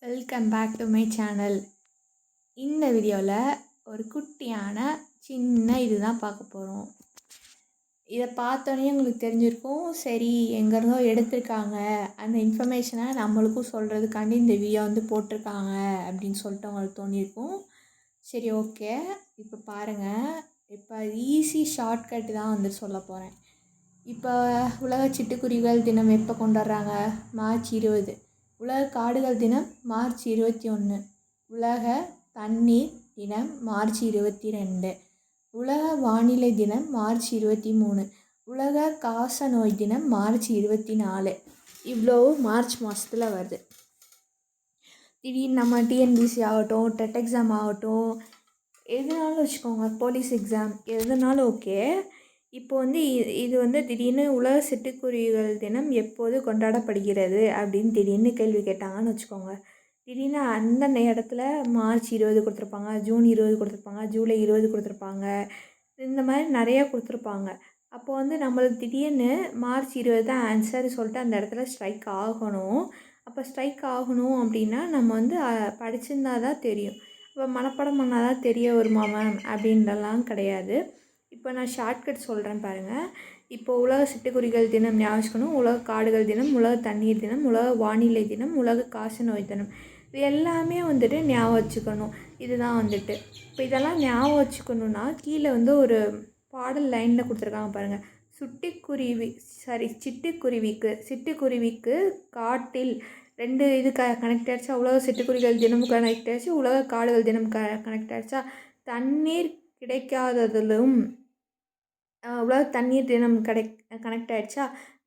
Welcome back to my channel. இந்த வீடியோவில் ஒரு குட்டியான சின்ன இதுதான் பார்க்க போகிறோம். இதை பார்த்தோன்னே உங்களுக்கு தெரிஞ்சிருக்கும், சரி எங்கேருந்தோ எடுத்திருக்காங்க, அந்த இன்ஃபர்மேஷனை நம்மளுக்கும் சொல்கிறதுக்காண்டி இந்த வீடியோ போட்டிருக்காங்க அப்படின்னு சொல்லிட்டு உங்களுக்கு தோணியிருக்கும். சரி, ஓகே. இப்போ பாருங்கள், இப்போ ஈஸி ஷார்ட்கட் தான் சொல்ல போகிறேன். இப்போ உலக சிட்டுக்குருவிகள் தினம் எப்போ கொண்டாடுறாங்க? மார்ச் 20. உலக காடுகள் தினம் மார்ச் 21. உலக தண்ணீர் தினம் மார்ச் 22. உலக வானிலை தினம் மார்ச் 23. உலக காசநோய் தினம் மார்ச் 24. இவ்வளோ மார்ச் மாதத்தில் வருது. திடீர்னு நம்ம டிஎன்பிசி ஆகட்டும், டெட் எக்ஸாம் ஆகட்டும், எதுனாலும் வச்சுக்கோங்க, போலீஸ் எக்ஸாம் எதுனாலும் ஓகே. இப்போ இது திடீர்னு உலக சிட்டுக்குருவிகள் தினம் எப்போது கொண்டாடப்படுகிறது அப்படின்னு திடீர்னு கேள்வி கேட்டாங்கன்னு வச்சுக்கோங்க. திடீர்னு அந்த நேரத்தில் மார்ச் 20 கொடுத்துருப்பாங்க, ஜூன் 20 கொடுத்துருப்பாங்க, ஜூலை 20 கொடுத்துருப்பாங்க, இந்த மாதிரி நிறையா கொடுத்துருப்பாங்க. அப்போ நம்மளுக்கு திடீர்னு மார்ச் 20 தான் ஆன்சர் சொல்லிட்டு அந்த இடத்துல ஸ்ட்ரைக் ஆகணும். அப்போ ஸ்ட்ரைக் ஆகணும் அப்படின்னா நம்ம படிச்சிருந்தா தான் தெரியும். இப்போ மனப்பாடம் பண்ணால் தான் தெரிய வருமா மேம் அப்படின்றலாம் கிடையாது. இப்போ நான் ஷார்ட்கட் சொல்கிறேன் பாருங்கள். இப்போ உலக சிட்டுக்குருவிகள் தினம் ஞாபகம், உலக காடுகள் தினம், உலக தண்ணீர் தினம், உலக வானிலை தினம், உலக காசநோய் தினம், இது எல்லாமே ஞாபகம் வச்சுக்கணும். இதுதான் இப்போ இதெல்லாம் ஞாபகம் வச்சுக்கணுன்னா கீழே ஒரு பாடல் லைனில் கொடுத்துருக்காங்க பாருங்கள். சிட்டுக்குருவிக்கு காட்டில் 2 இது கனெக்ட் ஆகிடுச்சா? உலக சிட்டுக்குருவிகள் தினம் கனெக்ட் ஆகிடுச்சு, உலக காடுகள் தினம் கனெக்ட் ஆகிடுச்சா? தண்ணீர் கிடைக்காததிலும் உலக தண்ணீர் தினம் கனெக்ட் ஆகிடுச்சா?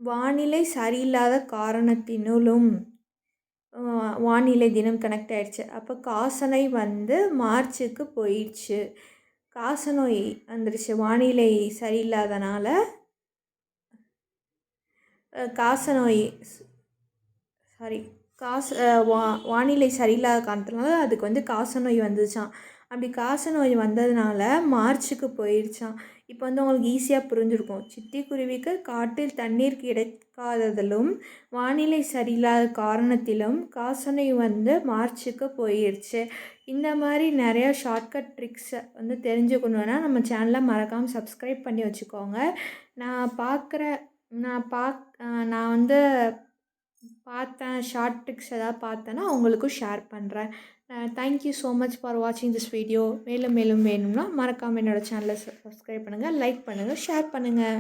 வானிலை சரியில்லாத காரணத்தினாலும் வானிலை தினம் கனெக்ட் ஆகிடுச்சு. அப்போ காசநோய் மார்ச்சுக்கு போயிடுச்சு. காசநோய் வந்துடுச்சு வானிலை சரியில்லாதனால. வானிலை சரியில்லாத காரணத்தினால அதுக்கு காசநோய் வந்துச்சான். அப்படி காசநோய் வந்ததுனால மார்ச்சுக்கு போயிடுச்சான். இப்போ உங்களுக்கு ஈஸியாக புரிஞ்சுருக்கும். சிட்டுக்குருவிக்கு காட்டில் தண்ணீர் கிடைக்காததிலும் வானிலை சரியில்லாத காரணத்திலும் காசநோய் மார்ச்சுக்கு போயிடுச்சு. இந்த மாதிரி நிறையா ஷார்ட்கட் ட்ரிக்ஸை தெரிஞ்சுக்கணுன்னா நம்ம சேனலை மறக்காமல் சப்ஸ்கிரைப் பண்ணி வச்சுக்கோங்க. நான் பார்த்தேன் ஷார்ட் ட்ரிக்ஸ் ஏதாவது பார்த்தேன்னா உங்களுக்கும் ஷேர் பண்ணுறேன். தேங்க்யூ ஸோ மச் ஃபார் வாட்சிங் திஸ் வீடியோ. மேலும் வேணும்னா மறக்காமல் என்னோடய சேனலை சப்ஸ்கிரைப் பண்ணுங்கள், லைக் பண்ணுங்கள், ஷேர் பண்ணுங்கள்.